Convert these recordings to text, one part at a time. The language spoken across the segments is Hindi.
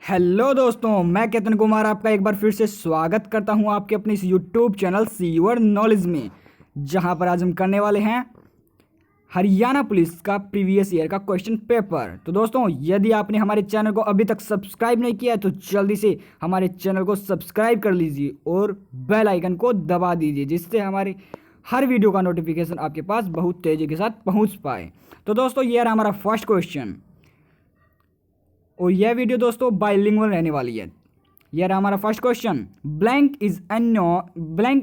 हेलो दोस्तों, मैं केतन कुमार आपका एक बार फिर से स्वागत करता हूं आपके अपने इस यूट्यूब चैनल सीवर नॉलेज में, जहां पर आज हम करने वाले हैं हरियाणा पुलिस का प्रीवियस ईयर का क्वेश्चन पेपर। तो दोस्तों, यदि आपने हमारे चैनल को अभी तक सब्सक्राइब नहीं किया है तो जल्दी से हमारे चैनल को सब्सक्राइब कर लीजिए और बेल आइकन को दबा दीजिए, जिससे हमारे हर वीडियो का नोटिफिकेशन आपके पास बहुत तेज़ी के साथ पहुँच पाए। तो दोस्तों, ये रहा हमारा फर्स्ट क्वेश्चन और यह वीडियो दोस्तों बाइलिंगुअल रहने वाली है। यह रहा हमारा first question. Blank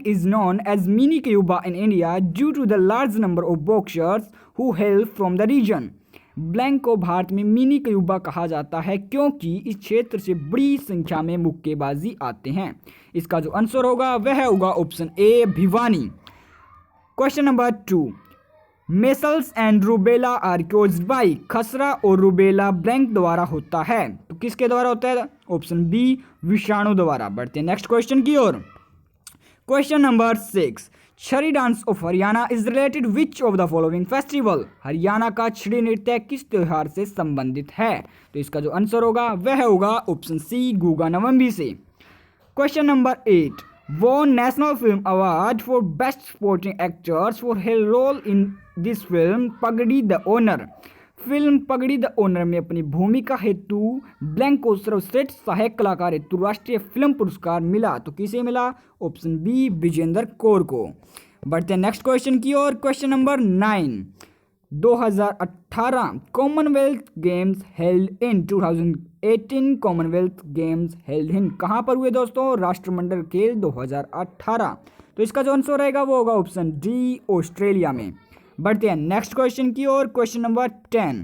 is known as mini Cuba in India due to the large number of boxers who hail from the region. Blank को भारत में मिनी क्यूबा कहा जाता है क्योंकि इस क्षेत्र से बड़ी संख्या में मुक्केबाजी आते हैं। इसका जो आंसर होगा वह होगा option A Bhiwani. Question number 2। Measles and rubella are caused by. खसरा और रूबेला ब्लैंक द्वारा होता है, तो किसके द्वारा होता है? ऑप्शन बी विषाणु द्वारा। बढ़ते हैं नेक्स्ट क्वेश्चन की ओर। Question number 6। छड़ी dance of Haryana is related which of the following festival. Haryana का छड़ी नृत्य किस त्योहार से संबंधित है? तो इसका जो आंसर होगा वह होगा ऑप्शन सी गुगा नवंबी से। Question number 8। won National Film Award for Best Supporting Actors for her role in this film पगड़ी द ओनर। फिल्म पगड़ी द ओनर में अपनी भूमिका हेतु ब्लैंक को सर्वश्रेष्ठ सहायक कलाकार हेतु राष्ट्रीय फिल्म पुरस्कार मिला, तो किसे मिला? ऑप्शन बी विजेंद्र कौर को। बढ़ते हैं नेक्स्ट क्वेश्चन की ओर। Question number 9। 2018 Commonwealth Games held in 2018 Commonwealth Games held in कहाँ पर हुए दोस्तों? राष्ट्रमंडल खेल 2018। तो इसका जो आंसर रहेगा वो होगा ऑप्शन डी ऑस्ट्रेलिया में। बढ़ते हैं नेक्स्ट क्वेश्चन की ओर। Question number 10।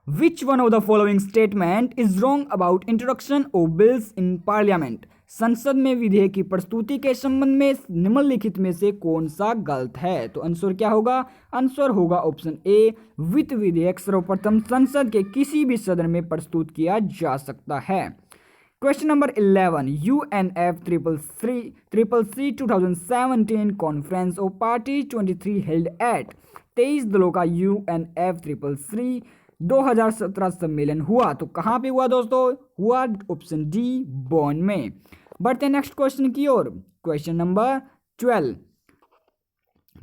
Which one of the following statement is wrong about introduction of bills in parliament. संसद में विधेयक की प्रस्तुति के संबंध में निम्नलिखित में से कौन सा गलत है? तो आंसर क्या होगा? आंसर होगा ऑप्शन ए वित्त विधेयक सर्वप्रथम संसद के किसी भी सदन में प्रस्तुत किया जा सकता है। Question number 11। UNFCCC 2017 conference of party 23 held at. 23 दलों का UNFCCC 2017 सम्मेलन हुआ, तो कहाँ पे हुआ दोस्तों? हुआ ऑप्शन डी बॉन में। बढ़ते हैं नेक्स्ट क्वेश्चन की ओर। Question number 12।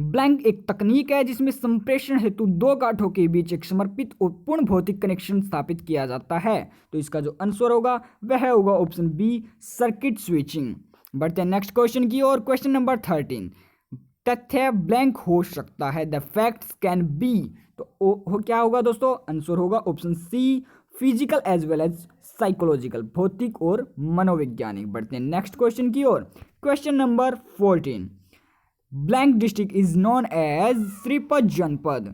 ब्लैंक एक तकनीक है जिसमें संप्रेषण हेतु दो गांठों के बीच एक समर्पित और पूर्ण भौतिक कनेक्शन स्थापित किया जाता है, तो इसका जो आंसर होगा वह होगा ऑप्शन बी सर्किट स्विचिंग। बढ़ते हैं नेक्स्ट क्वेश्चन की ओर। Question number 13। तथ्य ब्लैंक हो सकता है, द फैक्ट्स कैन बी, तो क्या होगा दोस्तों? आंसर होगा option C physical as well as psychological, भौतिक और मनोवैज्ञानिक। बढ़ते हैं नेक्स्ट क्वेश्चन की ओर। Question number 14। Blank district is known as श्रीपत जनपद।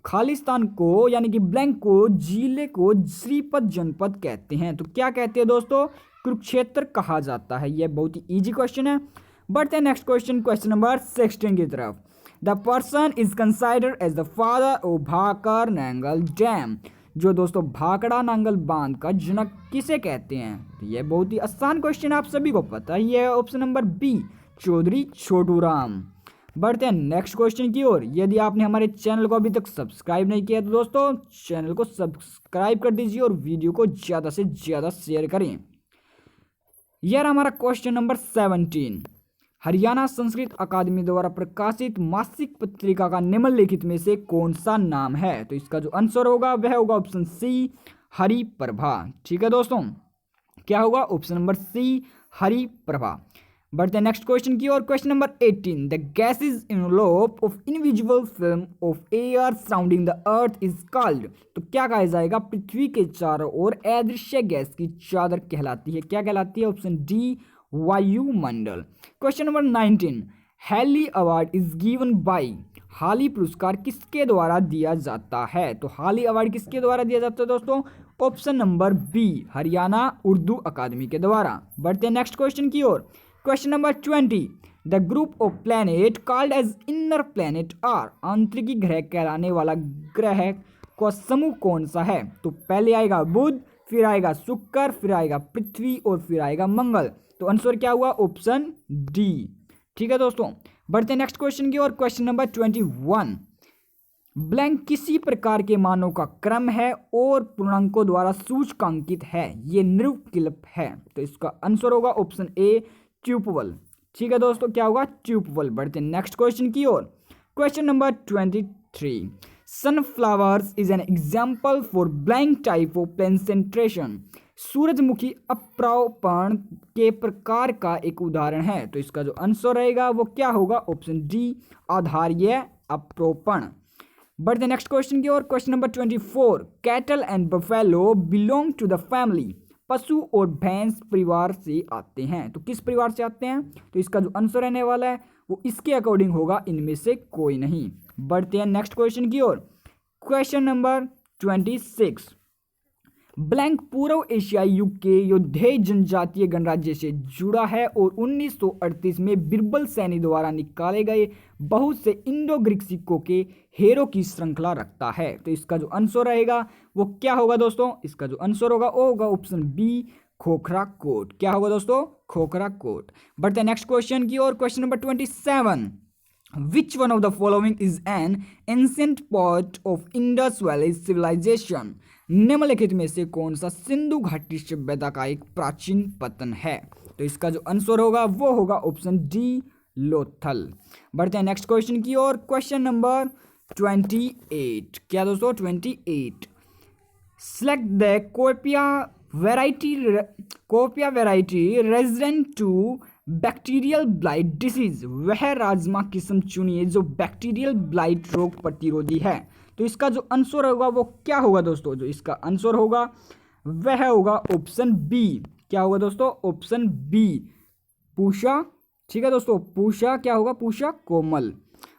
खालिस्तान को यानी कि ब्लैंक को जिले को श्रीपत जनपद कहते हैं, तो क्या कहते हैं दोस्तों? कुरुक्षेत्र कहा जाता है। यह बहुत ही इजी क्वेश्चन है। बढ़ते हैं नेक्स्ट क्वेश्चन, क्वेश्चन नंबर 16 की तरफ। The person is considered as the father of Bhakra Nangal dam. जो दोस्तों भाखड़ा नांगल बांध का जनक किसे कहते हैं? तो यह बहुत ही आसान क्वेश्चन, आप सभी को पता है। यह है option number B Chaudhary Chhotu Ram. बढ़ते हैं नेक्स्ट क्वेश्चन की ओर। यदि आपने हमारे चैनल को अभी तक सब्सक्राइब नहीं किया तो दोस्तों चैनल को सब्सक्राइब कर दीजिए और वीडियो को ज़्यादा से ज़्यादा शेयर करें। यह हमारा क्वेश्चन नंबर 17। हरियाणा संस्कृत अकादमी द्वारा प्रकाशित मासिक पत्रिका का निम्नलिखित में से कौन सा नाम है? तो इसका जो आंसर होगा वह होगा ऑप्शन सी हरि प्रभा। ठीक है दोस्तों, क्या होगा? Option number C Hari Prabha. बढ़ते हैं नेक्स्ट क्वेश्चन की ओर। Question number 18। The gases envelope of invisible film of air surrounding the earth is called, तो क्या कहा जाएगा? पृथ्वी के चारों ओर अदृश्य गैस की चादर कहलाती है। क्या कहलाती है? ऑप्शन डी वायुमंडल। Question number 19। Hali award is given by. Hali पुरस्कार किसके द्वारा दिया जाता है? तो हाली अवार्ड किसके द्वारा दिया जाता है दोस्तों? Option number B Haryana Urdu Akademi के द्वारा। बढ़ते हैं नेक्स्ट क्वेश्चन की ओर। Question number 20। The group of planet called as inner planet are. आंतरिक ग्रह कहलाने वाला ग्रह का समूह कौन सा है? तो पहले आएगा बुध, फिर आएगा शुक्र, फिर आएगा पृथ्वी और फिर आएगा मंगल। तो आंसर क्या हुआ? Option D. ठीक है दोस्तों, बढ़ते हैं नेक्स्ट क्वेश्चन की ओर। Question number 21। ब्लैंक किसी प्रकार के मानों का क्रम है और पूर्णांकों द्वारा सूचकांकित है, ये निरुक्तिलिप है। तो इसका आंसर होगा ऑप्शन ए ट्यूपल। ठीक है दोस्तों, क्या होगा ट्यूपल। बढ़ते हैं नेक्स्ट क्वेश्चन की ओर। Question number 23, sunflowers is an example for blank type of placentation. सूरजमुखी अप्रावपण के प्रकार का एक उदाहरण है। तो इसका जो आंसर रहेगा वो क्या होगा, ऑप्शन डी आधारीय अप्रोपण। बढ़ते नेक्स्ट क्वेश्चन की ओर। Question number 24, cattle and buffalo belong to the family. पशु और भैंस परिवार से आते हैं। तो किस परिवार से आते हैं, तो इसका जो आंसर रहने वाला है वो इसके अकॉर्डिंग होगा, इनमें से कोई नहीं। बढ़ते हैं नेक्स्ट क्वेश्चन की ओर। क्वेश्चन नंबर 26, ब्लैंक पूर्व एशियाई युग के योद्धेय जनजातीय गणराज्य से जुड़ा है और 1938 में बिरबल सैनी द्वारा निकाले गए बहुत से इंडो ग्रीक सिक्कों के हेरो की श्रृंखला रखता है। तो इसका जो आंसर रहेगा वो क्या होगा दोस्तों, इसका जो आंसर होगा वो होगा ऑप्शन बी खोखरा कोट। क्या होगा दोस्तों, खोखरा कोट। बढ़ते हैं नेक्स्ट क्वेश्चन की ओर। Question number 27, which one of the following is an ancient part of Indus valley civilisation. निम्नलिखित में से कौन सा सिंधु घाटी सभ्यता का एक प्राचीन पतन है। तो इसका जो आंसर होगा वो होगा ऑप्शन डी लोथल। बढ़ते हैं नेक्स्ट क्वेश्चन की ओर। क्वेश्चन नंबर 28, क्या दोस्तों 28, select the cowpea variety resident to bacterial blight disease. वह राजमा किस्म चुनिए जो बैक्टीरियल ब्लाइट रोग प्रतिरोधी है। तो इसका जो आंसर होगा वो क्या होगा दोस्तों, जो इसका आंसर होगा वह होगा ऑप्शन बी। क्या होगा दोस्तों, ऑप्शन बी पूषा। ठीक है दोस्तों, पूषा क्या होगा, पूषा कोमल।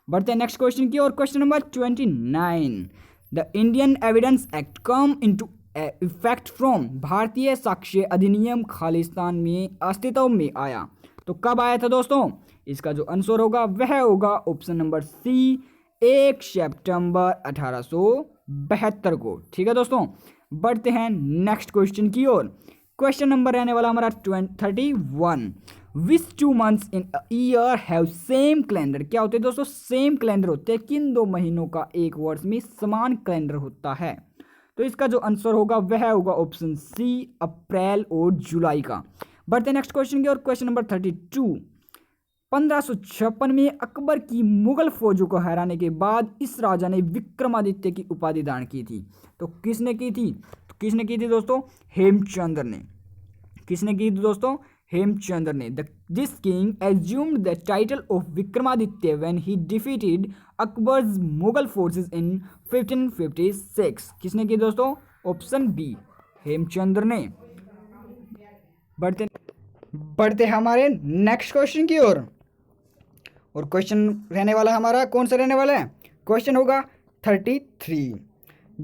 बढ़ते हैं नेक्स्ट क्वेश्चन की ओर। Question number 29, the Indian Evidence Act come into effect from. भारतीय साक्ष्य अधिनियम खालिस्तान में अस्तित्व में आया। तो कब आया था दोस्तों, इसका जो आंसर होगा वह होगा ऑप्शन नंबर सी 1 सितंबर 1872 को। ठीक है दोस्तों, बढ़ते हैं नेक्स्ट क्वेश्चन की ओर। क्वेश्चन नंबर रहने वाला हमारा 31, विच 2 months in year have same calendar. क्या होते हैं दोस्तों, सेम कैलेंडर होते हैं। किन 2 महीनों का एक वर्ष में समान कैलेंडर होता है। तो इसका जो आंसर होगा वह होगा ऑप्शन सी अप्रैल और जुलाई का। बढ़ते नेक्स्ट क्वेश्चन की ओर। क्वेश्चन नंबर 32, 1556 में अकबर की मुगल फौजों को हराने के बाद इस राजा ने विक्रमादित्य की उपाधि धारण की थी। तो किसने की थी, तो किसने की थी दोस्तों, हेमचंद्र ने। किसने की थी दोस्तों, हेमचंद्र ने। This king assumed the title of Vikramaditya when he defeated Akbar's Mughal forces in 1556। किसने की दोस्तों, ऑप्शन बी हेमचंद्र ने। बढ़ते हमारे नेक्स्ट क्वेश्चन की ओर। और क्वेश्चन रहने वाला हमारा कौन सा रहने वाला है, क्वेश्चन होगा 33,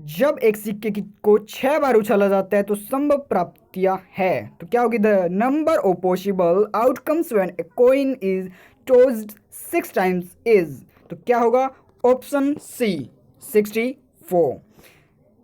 जब एक सिक्के को 6 बार उछाला जाता है तो संभव प्राप्तियां है। तो क्या होगी, the number of possible outcomes when a coin is tossed 6 times is. तो क्या होगा, ऑप्शन सी 64।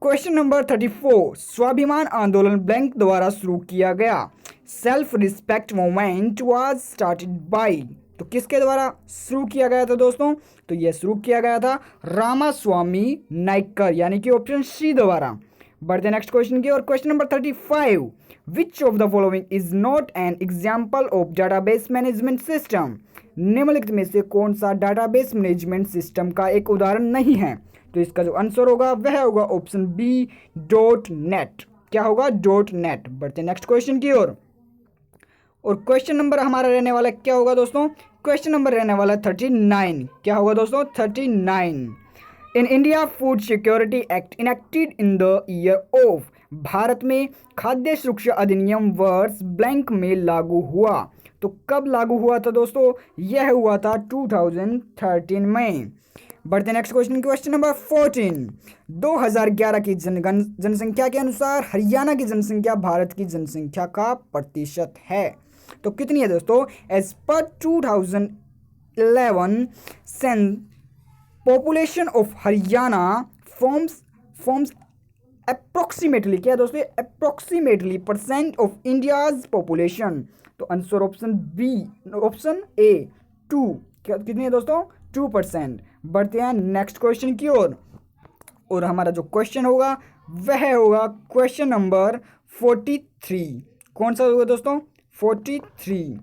क्वेश्चन नंबर 34, स्वाभिमान आंदोलन ब्लैंक द्वारा शुरू किया गया। Self respect movement was started by. तो किसके द्वारा शुरू किया गया था दोस्तों, तो यह शुरू किया गया था रामास्वामी नायकर, यानी कि ऑप्शन सी द्वारा। बढ़ते नेक्स्ट क्वेश्चन की और। Question number 35, which of the following is not an example of database management system. निम्नलिखित में से कौन सा डाटाबेस मैनेजमेंट सिस्टम का एक उदाहरण नहीं है। तो इसका जो आंसर होगा वह होगा ऑप्शन बी .net। क्या होगा, .net। बढ़ते नेक्स्ट क्वेश्चन की ओर। और क्वेश्चन नंबर हमारा रहने वाला क्या होगा दोस्तों, क्वेश्चन नंबर रहने वाला 39। क्या होगा दोस्तों, 39, in India food security act enacted in the year of. Bharat में खाद्य सुरक्षा अधिनियम वर्ष ब्लैंक में लागू हुआ। तो कब लागू हुआ था दोस्तों, यह हुआ था 2013 में। बढ़ते नेक्स्ट क्वेश्चन, क्वेश्चन नंबर 14, 2011 की जनसंख्या के अनुसार हरियाणा की जनसंख्या भारत की जनसंख्या का प्रतिशत है। तो कितनी है दोस्तों, as per 2011 census population of Haryana forms approximately, क्या है दोस्तों, अप्रोक्सीमेटली % ऑफ इंडियाज पॉपुलेशन। तो answer option B, option A 2। कितनी है दोस्तों, 2%। बढ़ते हैं नेक्स्ट क्वेश्चन की ओर। और हमारा जो क्वेश्चन होगा वह होगा क्वेश्चन नंबर 43। कौन सा होगा दोस्तों? 43।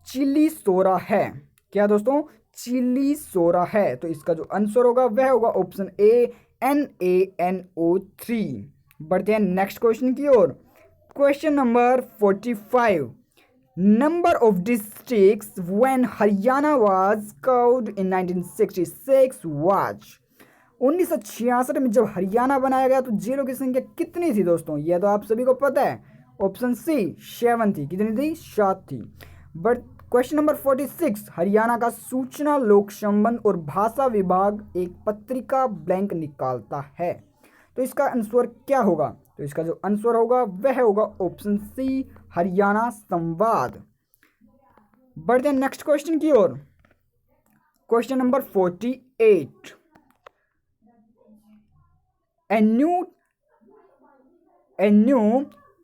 चिली सोरा है। क्या दोस्तों? चिली सोरा है। तो इसका जो आंसर होगा वह होगा ऑप्शन ए NaNO3। बढ़ते हैं नेक्स्ट क्वेश्चन की ओर। Question number 45। Number of districts when Haryana was carved in 1966 was. 1966 में जब हरियाणा बनाया गया तो जिलों की संख्या कितनी थी दोस्तों? यह तो आप सभी को पता है। ऑप्शन सी 7 थी। कितनी थी? 7 थी। But question number 46। हरियाणा का सूचना लोक संबंध और भाषा विभाग एक पत्रिका ब्लैंक निकालता है। तो इसका आंसर क्या होगा? तो इसका जो आंसर होगा वह होगा ऑप्शन सी हरियाणा संवाद। बढ़ते हैं नेक्स्ट क्वेश्चन की ओर। Question number 48। A new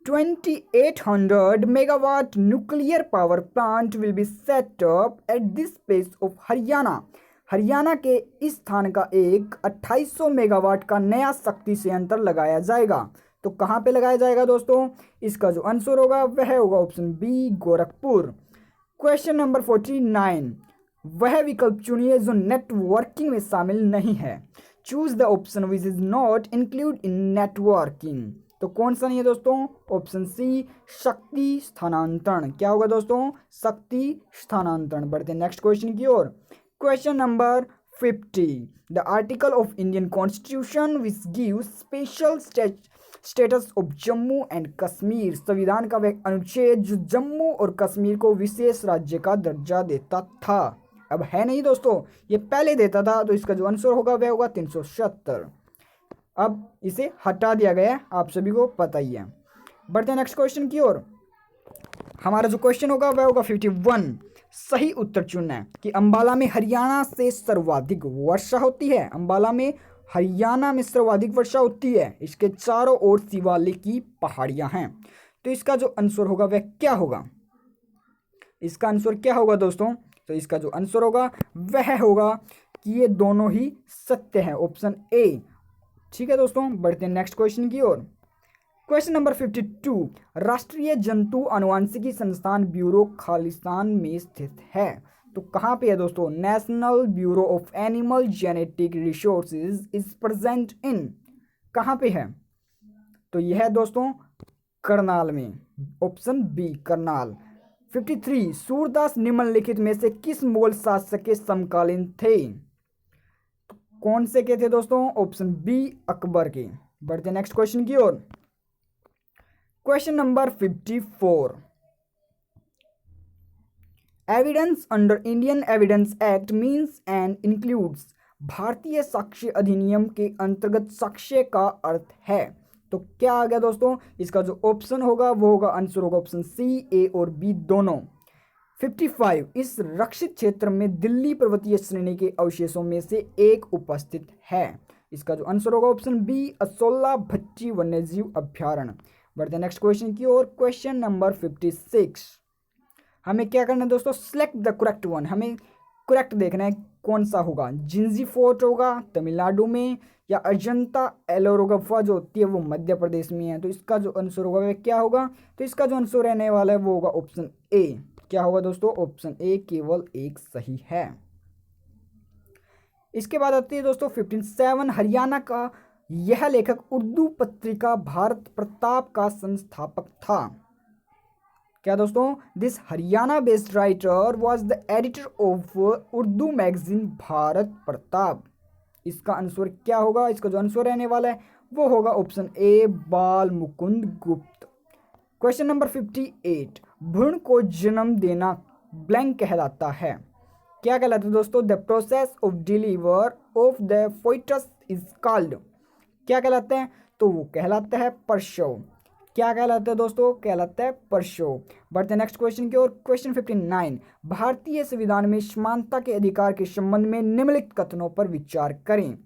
2800 megawatt nuclear power plant will be set up at this place of Haryana। Haryana के इस स्थान का एक 2800 मेगावाट का नया शक्ति संयंत्र लगाया जाएगा। तो कहाँ पे लगाया जाएगा दोस्तों? इसका जो आंसर होगा वह होगा option B Gorakhpur. Question number 49। वह विकल्प चुनिए जो नेटवर्किंग में शामिल नहीं है। Choose the option which is not include in networking. तो कौन सा नहीं है दोस्तों? ऑप्शन सी शक्ति स्थानांतरण। क्या होगा दोस्तों? शक्ति स्थानांतरण। बढ़ते हैं नेक्स्ट क्वेश्चन की ओर। Question number 50। The article of Indian constitution which gives special status of Jammu and Kashmir. संविधान का वह अनुच्छेद जो जम्मू और कश्मीर को विशेष राज्य का दर्जा देता था। अब है नहीं दोस्तों, ये पहले देता था। तो इसका जो आंसर होगा वह होगा 370। अब इसे हटा दिया गया है, आप सभी को पता ही है। बढ़ते हैं नेक्स्ट क्वेश्चन की ओर। हमारा जो क्वेश्चन होगा वह होगा 51। सही उत्तर चुनना है कि अंबाला में हरियाणा से सर्वाधिक वर्षा होती है। अंबाला में हरियाणा में सर्वाधिक वर्षा होती है। इसके चारों ओर शिवालिक की पहाड़ियां हैं। तो इसका जो आंसर होगा वह क्या होगा? इसका आंसर क्या होगा दोस्तों? तो इसका जो आंसर होगा वह होगा कि ये दोनों ही सत्य है, ऑप्शन ए। ठीक है दोस्तों, बढ़ते हैं नेक्स्ट क्वेश्चन की ओर। Question number 52। राष्ट्रीय जंतु अनुवांशिकी संस्थान ब्यूरो खालिस्तान में स्थित है। तो कहाँ पे है दोस्तों? National bureau of animal genetic resources is present in. कहाँ पे है? तो यह है दोस्तों करनाल में, ऑप्शन बी करनाल। 53। सूरदास निम्नलिखित में से किस मुगल शासक के समकालीन थे? तो कौन से के थे दोस्तों? ऑप्शन बी अकबर के। बढ़ते नेक्स्ट क्वेश्चन की ओर। Question number 54। Evidence under Indian Evidence Act means and includes. भारतीय साक्ष्य अधिनियम के अंतर्गत साक्ष्य का अर्थ है। तो क्या आ गया दोस्तों? इसका जो ऑप्शन होगा वो होगा आंसर होगा ऑप्शन सी, ए और बी दोनों। 55। इस रक्षित क्षेत्र में दिल्ली पर्वतीय श्रेणी के अवशेषों में से एक उपस्थित है। इसका जो आंसर होगा ऑप्शन बी असोला भट्टी वन्यजीव अभ्यारण्य। बढ़ते नेक्स्ट क्वेश्चन की ओर। Question number 56। हमें क्या करना है दोस्तों? Select the correct one. हमें करेक्ट देखना है कौन सा होगा। जिंजी फोर्ट होगा तमिलनाडु में, या अजंता एलोरा जो होती है वो मध्य प्रदेश में है। तो इसका जो आंसर होगा वह क्या होगा? तो इसका जो आंसर रहने वाला है वो होगा ऑप्शन ए। क्या होगा दोस्तों? ऑप्शन ए केवल एक सही है। इसके बाद आती है दोस्तों 57। हरियाणा का यह लेखक उर्दू पत्रिका भारत प्रताप का संस्थापक था। क्या दोस्तों? This Haryana based writer was the editor of Urdu magazine Bharat Pratap. इसका आंसर क्या होगा? इसका जो आंसर रहने वाला है वो होगा ऑप्शन ए बाल मुकुंद गुप्त। Question number 58। भ्रूण को जन्म देना ब्लैंक कहलाता है। क्या कहलाता है दोस्तों? The process of deliver of the foetus is called. क्या कहलाता है? तो वो कहलाता है प्रसव। क्या कहलाता है दोस्तों? कहलाता है प्रसव। बढ़ते नेक्स्ट क्वेश्चन की ओर। क्वेश्चन 59। भारतीय संविधान में समानता के अधिकार के संबंध में निम्नलिखित कथनों पर विचार करें।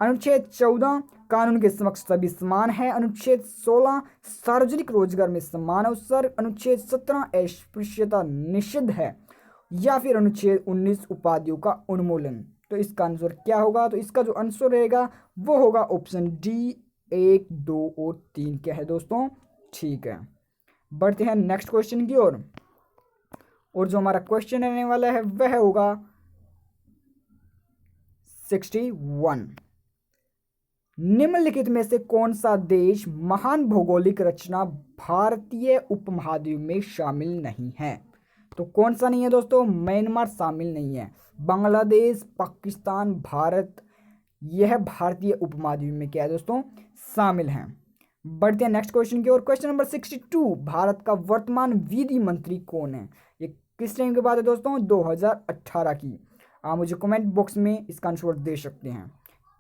अनुच्छेद 14 कानून के समक्ष सभी समान है। अनुच्छेद 16 सार्वजनिक रोजगार में समान अवसर। अनुच्छेद 17 अस्पृश्यता निषिद्ध है। या फिर अनुच्छेद 19 उपाधियों का उन्मूलन। तो इसका आंसर क्या होगा? तो इसका जो आंसर रहेगा वो होगा ऑप्शन डी 1, 2 और 3। क्या है दोस्तों? ठीक है, बढ़ते हैं नेक्स्ट क्वेश्चन की ओर। और जो हमारा क्वेश्चन रहने वाला है वह होगा 61। निम्नलिखित में से कौन सा देश महान भौगोलिक रचना भारतीय उपमहाद्वीप में शामिल नहीं है? तो कौन सा नहीं है दोस्तों? म्यांमार शामिल नहीं है। बांग्लादेश, पाकिस्तान, भारत, यह भारतीय उपमहाद्वीप में क्या है दोस्तों? शामिल हैं। बढ़ते हैं नेक्स्ट क्वेश्चन की ओर। क्वेश्चन नंबर 62, भारत का वर्तमान विधि मंत्री कौन है? ये किस टाइम की बात है दोस्तों? 2018 की। आप मुझे कमेंट बॉक्स में इसका आंसर दे सकते हैं।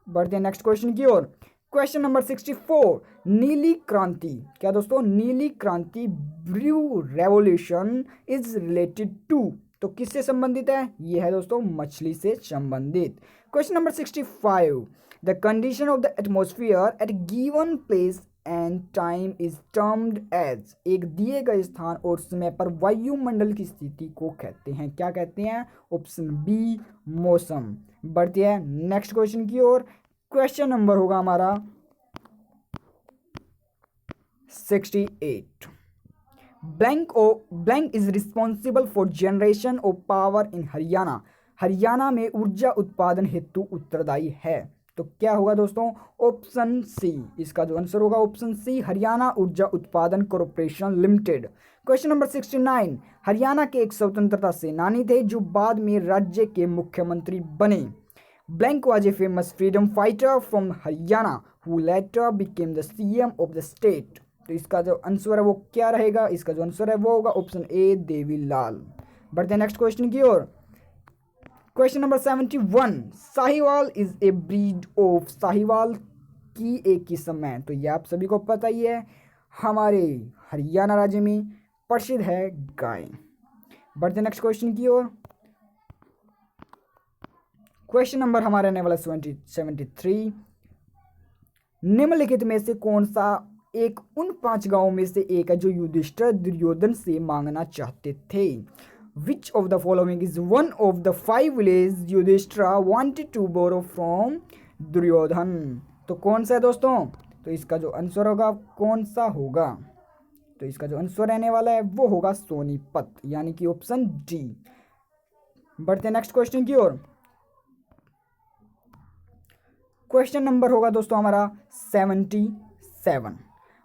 बढ़ते हैं नेक्स्ट क्वेश्चन की ओर। क्वेश्चन नंबर 64, नीली क्रांति, क्या दोस्तों? नीली क्रांति blue revolution is related to, तो किससे संबंधित है? यह है दोस्तों मछली से संबंधित। Question number 65, the condition of the atmosphere at given place and time is termed as, एक दिए गए स्थान और समय पर वायुमंडल की स्थिति को कहते हैं, क्या कहते हैं? ऑप्शन बी, मौसम। बढ़ते हैं नेक्स्ट क्वेश्चन की ओर। क्वेश्चन नंबर होगा हमारा 68, blank is responsible for generation of power in Haryana, Haryana में ऊर्जा उत्पादन हेतु उत्तरदायी है, तो क्या होगा दोस्तों? Option C. इसका जो आंसर होगा option C, Haryana Urja Utpadan corporation limited. Question number 69, Haryana के एक स्वतंत्रता सेनानी थे जो बाद में राज्य के मुख्यमंत्री बने। Blank was a famous freedom fighter from Haryana who letter became the CM of the state, तो इसका जो आंसर है वो क्या रहेगा? इसका जो आंसर है वो होगा ऑप्शन ए, देवीलाल। बढ़ते हैं नेक्स्ट क्वेश्चन की ओर। Question number 71, Sahiwal is a breed of, Sahiwal की एक किस्म है, तो ये आप सभी को पता ही है, हमारे हरियाणा राज्य में प्रसिद्ध है गाय। बढ़ते नेक्स्ट क्वेश्चन की ओर। क्वेश्चन नंबर हमारा रहने वाला 73, निम्नलिखित में से कौन सा एक उन 5 गांवों में से एक है जो युधिष्ठिर दुर्योधन से मांगना चाहते थे? Which of the following is one of the 5 villages Yudhishthira wanted to borrow from Duryodhan, तो कौन सा है दोस्तों? तो इसका जो आंसर होगा कौन सा होगा? तो इसका जो आंसर रहने वाला है वो होगा सोनीपत, यानी कि ऑप्शन डी। बढ़ते हैं नेक्स्ट क्वेश्चन की ओर। क्वेश्चन नंबर होगा दोस्तों हमारा 77,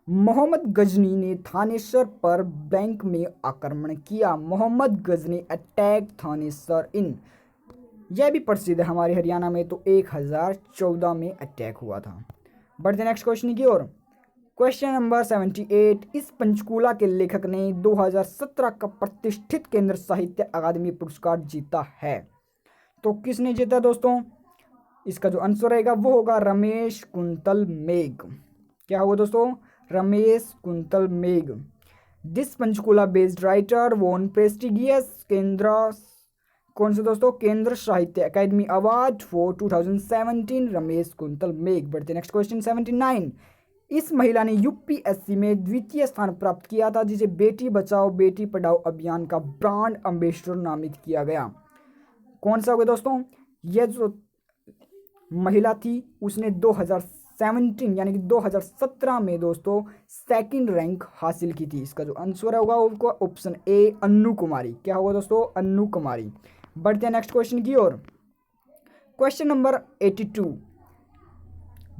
मोहम्मद गजनी ने थानेसर पर बैंक में आक्रमण किया। मोहम्मद गजनी अटैक थानेसर इन, यह भी प्रसिद्ध है हमारे हरियाणा में, तो 1014 में अटैक हुआ था। बढ़ते नेक्स्ट क्वेश्चन की ओर। क्वेश्चन नंबर 78, इस पंचकूला के लेखक ने 2017 का प्रतिष्ठित केंद्र साहित्य अकादमी पुरस्कार जीता है, तो किसने जीता दोस्तों? इसका जो आंसर रहेगा वो होगा रमेश कुंतल मेघ। क्या होगा दोस्तों? Ramesh Kuntal Megh. This Panchkula based writer won prestigious Kendra, कौन से दोस्तों? Kendra Sahitya Akademi Award for 2017, Ramesh Kuntal Megh. बढ़ते नेक्स्ट क्वेश्चन 79, इस महिला ने यूपीएससी में द्वितीय स्थान प्राप्त किया था जिसे बेटी बचाओ बेटी पढ़ाओ अभियान का ब्रांड एम्बेसडर नामित किया गया, कौन सा होगा दोस्तों? यह जो महिला थी उसने 2017 यानी कि 2017 में दोस्तों सेकंड रैंक हासिल की थी। इसका जो आंसर होगा वो ऑप्शन ए, अन्नू कुमारी। क्या होगा दोस्तों? अन्नू कुमारी। बढ़ते हैं नेक्स्ट क्वेश्चन की ओर। क्वेश्चन नंबर 82,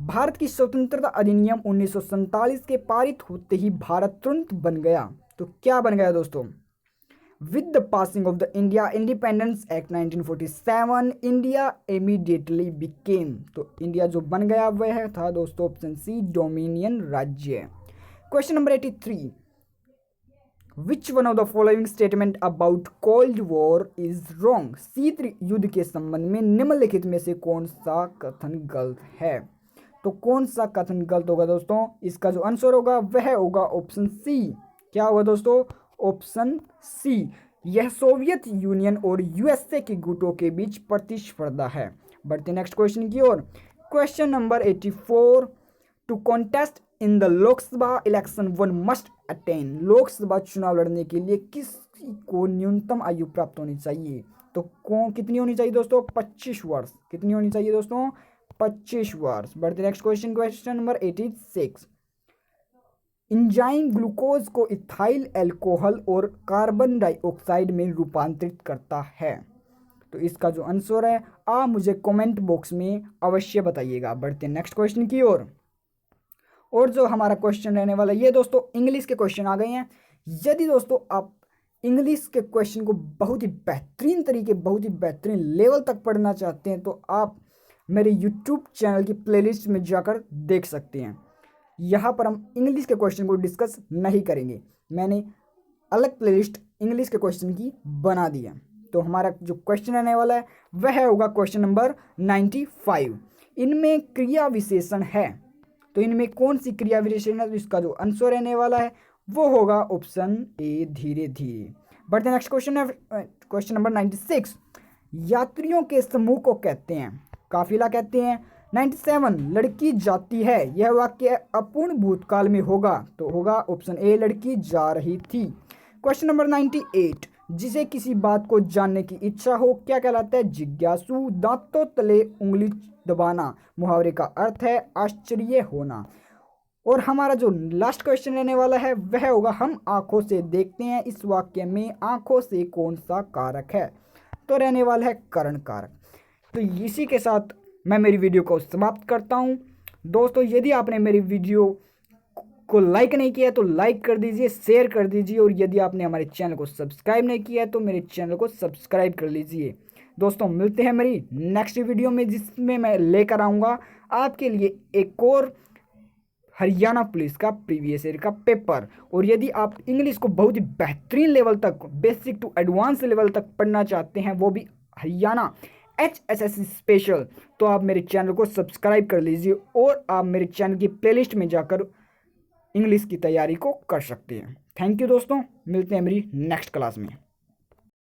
भारत की स्वतंत्रता अधिनियम 1947 के पारित होते ही भारत तुरंत बन गया, तो क्या बन गया दोस्तों? With the passing of the India Independence Act 1947, India immediately became, तो इंडिया जो बन गया वह था दोस्तों ऑप्शन सी, डोमिनियन राज्य। Question number 83, Which one of the following statement about Cold War is wrong? शीत युद्ध के संबंध में निम्नलिखित में से कौन सा कथन गलत है? तो कौन सा कथन गलत होगा दोस्तों? इसका जो आंसर होगा वह होगा ऑप्शन सी। क्या होगा दोस्तों? ऑप्शन सी, यह सोवियत यूनियन और यूएसए के गुटों के बीच प्रतिस्पर्धा है। बढ़ते नेक्स्ट क्वेश्चन की ओर। Question number 84, to contest in the Lok Sabha election one must attain, Lok Sabha चुनाव लड़ने के लिए किसी को न्यूनतम आयु प्राप्त होनी चाहिए, तो कौन कितनी होनी चाहिए दोस्तों? 25 वर्ड्स। कितनी होनी चाहिए दोस्तों? 25 वर्ड्स। बढ़ते next question, question number 86। Enzyme glucose को इथाइल अल्कोहल और कार्बन डाइऑक्साइड में रूपांतरित करता है। तो इसका जो आंसर है आप मुझे कमेंट बॉक्स में अवश्य बताइएगा। बढ़ते नेक्स्ट क्वेश्चन की ओर। और जो हमारा क्वेश्चन रहने वाला ये दोस्तों इंग्लिश के क्वेश्चन आ गए हैं। यदि दोस्तों आप इंग्लिश के क्वेश्चन को बहुत ही बेहतरीन तरीके, बहुत ही बेहतरीन लेवल तक पढ़ना चाहते हैं तो आप मेरे यूट्यूब चैनल की प्लेलिस्ट में जाकर देख सकते हैं। यहाँ पर हम इंग्लिश के क्वेश्चन को डिस्कस नहीं करेंगे, मैंने अलग प्लेलिस्ट इंग्लिश के क्वेश्चन की बना दी है। तो हमारा जो क्वेश्चन रहने वाला है वह होगा क्वेश्चन नंबर 95। इनमें क्रिया विशेषण है, तो इनमें कौन सी क्रिया विशेषण है? तो इसका जो आंसर रहने वाला है वो होगा ऑप्शन ए, धीरे धीरे। बढ़ते नेक्स्ट क्वेश्चन है क्वेश्चन नंबर 96। यात्रियों के समूह को कहते हैं, काफिला कहते हैं। 97 लड़की जाती है, यह वाक्य अपूर्ण भूतकाल में होगा, तो होगा ऑप्शन ए, लड़की जा रही थी। Question number 98। जिसे किसी बात को जानने की इच्छा हो क्या कहलाता है? जिज्ञासु। दांतों तले उंगली दबाना, मुहावरे का अर्थ है आश्चर्य होना। और हमारा जो लास्ट क्वेश्चन रहने वाला है वह होगा हम आंखों से देखते हैं, इस वाक्य में आंखों से कौन सा कारक है? तो रहने वाला है कर्ण कारक। तो इसी के साथ मैं मेरी वीडियो को समाप्त करता हूं। दोस्तों यदि आपने मेरी वीडियो को लाइक नहीं किया तो लाइक कर दीजिए, शेयर कर दीजिए, और यदि आपने हमारे चैनल को सब्सक्राइब नहीं किया तो मेरे चैनल को सब्सक्राइब कर लीजिए। दोस्तों मिलते हैं मेरी नेक्स्ट वीडियो में, जिसमें मैं लेकर आऊँगा आपके लिए एक और हरियाणा पुलिस का प्रीवियस ईयर का पेपर। और यदि आप इंग्लिश को बहुत ही बेहतरीन लेवल तक, बेसिक टू एडवांस लेवल तक पढ़ना चाहते हैं, वो भी हरियाणा HSSC स्पेशल, तो आप मेरे चैनल को सब्सक्राइब कर लीजिए और आप मेरे चैनल की प्लेलिस्ट में जाकर इंग्लिश की तैयारी को कर सकते हैं। थैंक यू दोस्तों, मिलते हैं मेरी नेक्स्ट क्लास में।